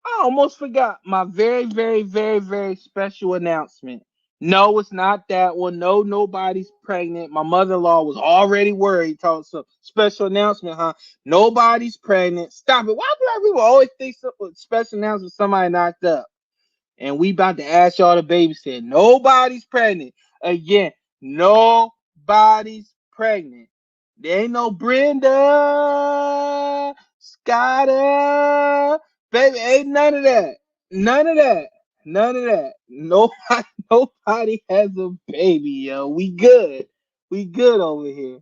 I almost forgot my very, very, very, very special announcement. No, it's not that one. No, nobody's pregnant. My mother-in-law was already worried. Told some special announcement, huh? Nobody's pregnant. Stop it. Why do people always think special announcement somebody knocked up? And we about to ask y'all to babysit. Nobody's pregnant. Again, nobody's pregnant. There ain't no Brenda, Scotta, baby. Ain't none of that. None of that. None of that. Nobody, nobody has a baby, yo. We good. We good over here.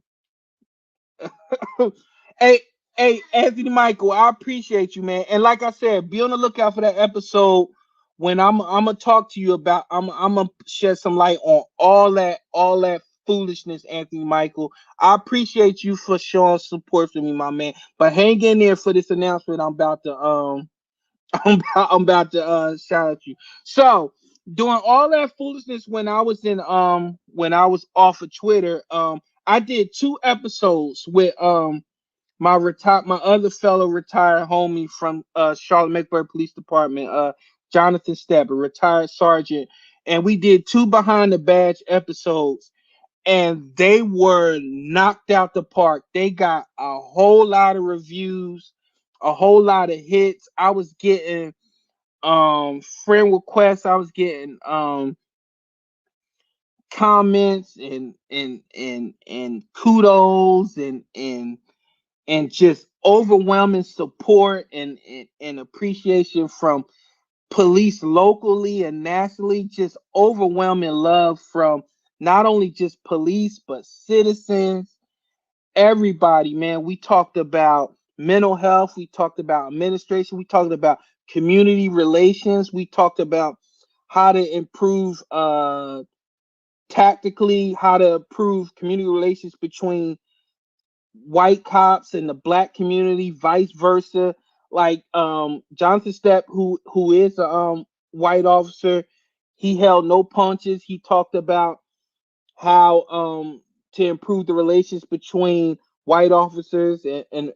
Hey, hey, Anthony Michael, I appreciate you, man. And like I said, be on the lookout for that episode when I'm gonna talk to you about. I'm gonna shed some light on all that foolishness, Anthony Michael. I appreciate you for showing support for me, my man. But hang in there for this announcement. I'm about to shout at you. So doing all that foolishness when I was off of Twitter, I did 2 episodes with my other fellow retired homie from Charlotte Mecklenburg Police Department, Jonathan Stepper, retired sergeant, and we did 2 behind the badge episodes, and they were knocked out the park. They got a whole lot of reviews, a whole lot of hits. I was getting friend requests. I was getting comments and kudos and just overwhelming support and appreciation from police locally and nationally. Just overwhelming love from not only just police but citizens, everybody, man. We talked about mental health, we talked about administration, we talked about community relations, we talked about how to improve tactically how to improve community relations between white cops and the black community, vice versa. Like Johnson Stepp, who is a white officer, he held no punches. He talked about how to improve the relations between white officers and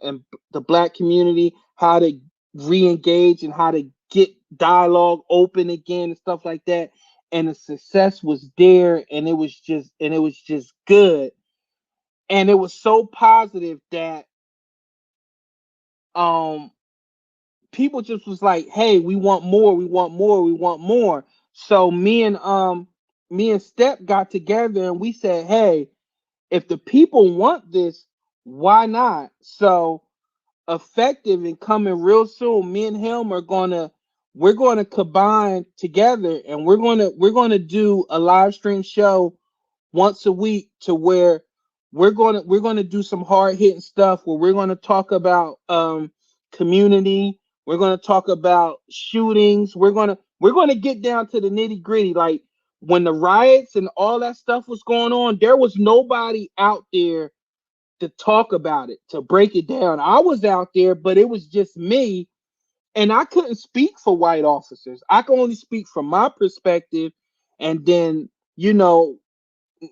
the black community, how to re-engage and how to get dialogue open again and stuff like that. And the success was there, and it was just good, and it was so positive that um people just was like, hey, we want more, we want more, we want more. So me and Step got together and we said, hey, if the people want this, why not? So effective and coming real soon, me and him are gonna we're gonna combine together, and we're gonna do a live stream show once a week, to where we're gonna do some hard hitting stuff where we're gonna talk about community. We're gonna talk about shootings. We're gonna get down to the nitty gritty. Like when the riots and all that stuff was going on, there was nobody out there to talk about it, to break it down. I was out there, but it was just me, and I couldn't speak for white officers. I can only speak from my perspective, and then you know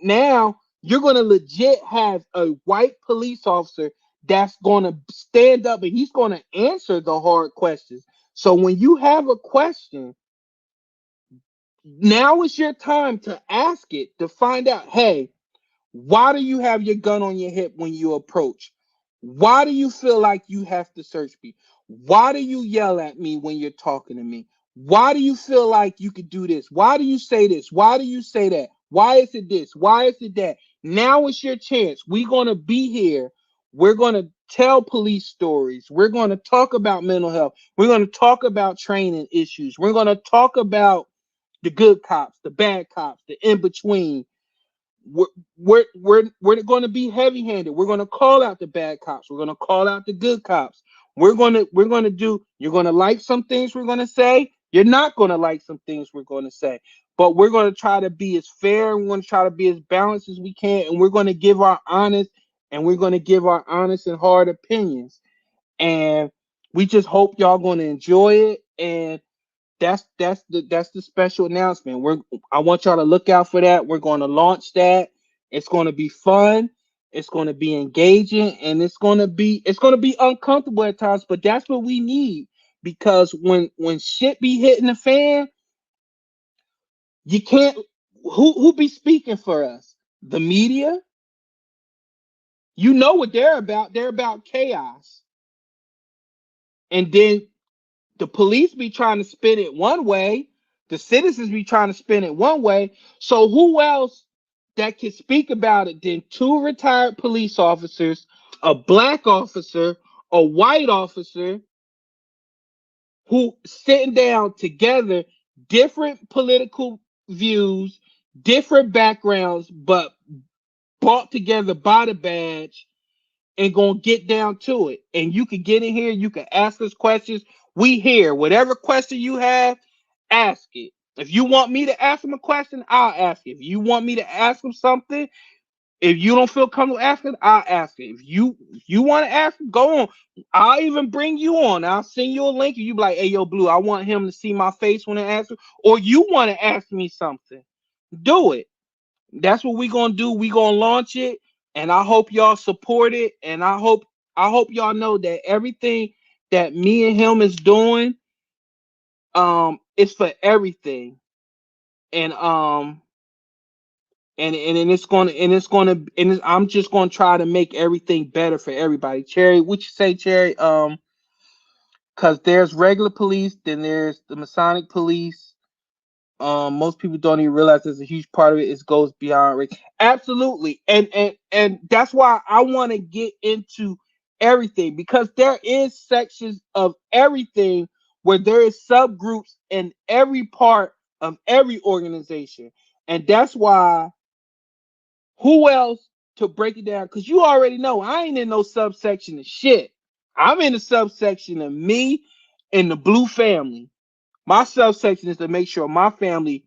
now you're going to legit have a white police officer that's going to stand up and he's going to answer the hard questions. So when you have a question, now is your time to ask it, to find out, hey, why do you have your gun on your hip when you approach? Why do you feel like you have to search me? Why do you yell at me when you're talking to me? Why do you feel like you could do this? Why do you say this? Why do you say that? Why is it this? Why is it that? Now is your chance. We're going to be here. We're going to tell police stories. We're going to talk about mental health. We're going to talk about training issues. We're going to talk about the good cops, the bad cops, the in between. we're we're going to be heavy handed. We're going to call out the bad cops. We're going to call out the good cops. We're going to do. You're going to like some things we're going to say. You're not going to like some things we're going to say. But we're going to try to be as fair. And we're going to try to be as balanced as we can, and we're going to give our honest and hard opinions. And we just hope y'all going to enjoy it. And that's the special announcement. I want y'all to look out for that. We're going to launch that. It's going to be fun. It's going to be engaging, and it's going to be uncomfortable at times, but that's what we need, because when shit be hitting the fan, you can't. Who be speaking for us? The media. You know what they're about? They're about chaos, and then the police be trying to spin it one way, the citizens be trying to spin it one way. So who else that can speak about it than two retired police officers, a black officer, a white officer, who sitting down together, different political views, different backgrounds, but brought together by the badge, and gonna get down to it. And you can get in here, you can ask us questions. We here. Whatever question you have, ask it. If you want me to ask him a question, I'll ask it. If you want me to ask him something, if you don't feel comfortable asking, I'll ask it. If you want to ask, go on. I'll even bring you on. I'll send you a link, and you be like, "Hey, yo, Blue, I want him to see my face when I ask him." Or you want to ask me something, do it. That's what we gonna do. We gonna launch it, and I hope y'all support it. And I hope y'all know that everything that me and him is doing, is for everything. And I'm just gonna try to make everything better for everybody. Cherry, what you say, Cherry? Because there's regular police, then there's the Masonic police. Most people don't even realize there's a huge part of it. It goes beyond race. Absolutely, and that's why I want to get into everything, because there is sections of everything, where there is subgroups in every part of every organization, and that's why, who else to break it down? Because you already know I ain't in no subsection of shit. I'm in the subsection of me and the Blue family. My subsection is to make sure my family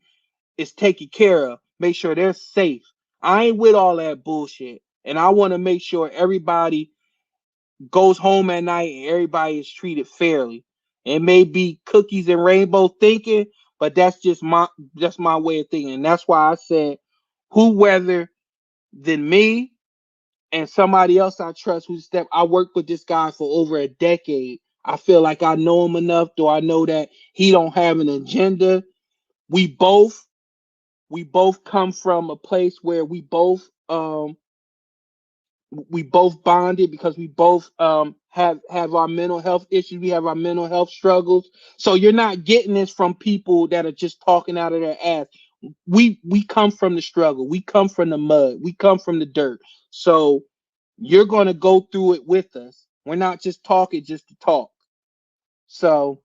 is taken care of. make sure they're safe. I ain't with all that bullshit. And I want to make sure everybody goes home at night and everybody is treated fairly. It may be cookies and rainbow thinking, but that's my way of thinking. And that's why I said who rather than me and somebody else I trust I worked with this guy for over a decade. I feel like I know him enough. Do I know that he don't have an agenda? We both we both come from a place where we both bonded because we both have our mental health issues. We have our mental health struggles. So you're not getting this from people that are just talking out of their ass. We come from the struggle. We come from the mud. We come from the dirt. So you're going to go through it with us. We're not just talking just to talk. So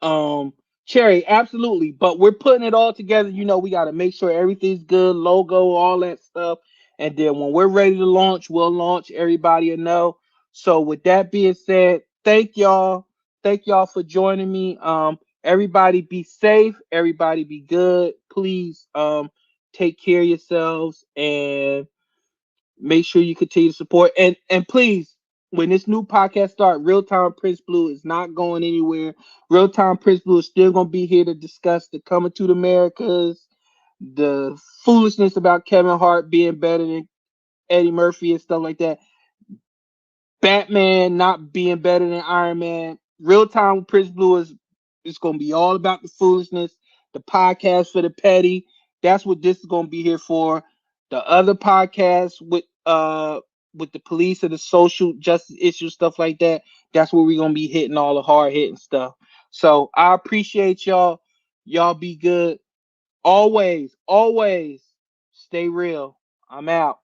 um, Cherry, absolutely. But we're putting it all together. We got to make sure everything's good, logo, all that stuff. And then when we're ready to launch, we'll launch. Everybody will know. So with that being said, thank y'all. Thank y'all for joining me. Everybody be safe. Everybody be good. Please take care of yourselves and make sure you continue to support and please, when this new podcast start, Real Time Prince Blue is not going anywhere. Real Time Prince Blue is still gonna be here to discuss the coming to the Americas, the foolishness about Kevin Hart being better than Eddie Murphy and stuff like that. Batman not being better than Iron Man. Real Time with Prince Blue is it's gonna be all about the foolishness, the podcast for the petty. That's what this is gonna be here for. The other podcasts with the police and the social justice issues, stuff like that. That's where we're gonna be hitting all the hard hitting stuff. So I appreciate y'all. Y'all be good. Always, always stay real. I'm out.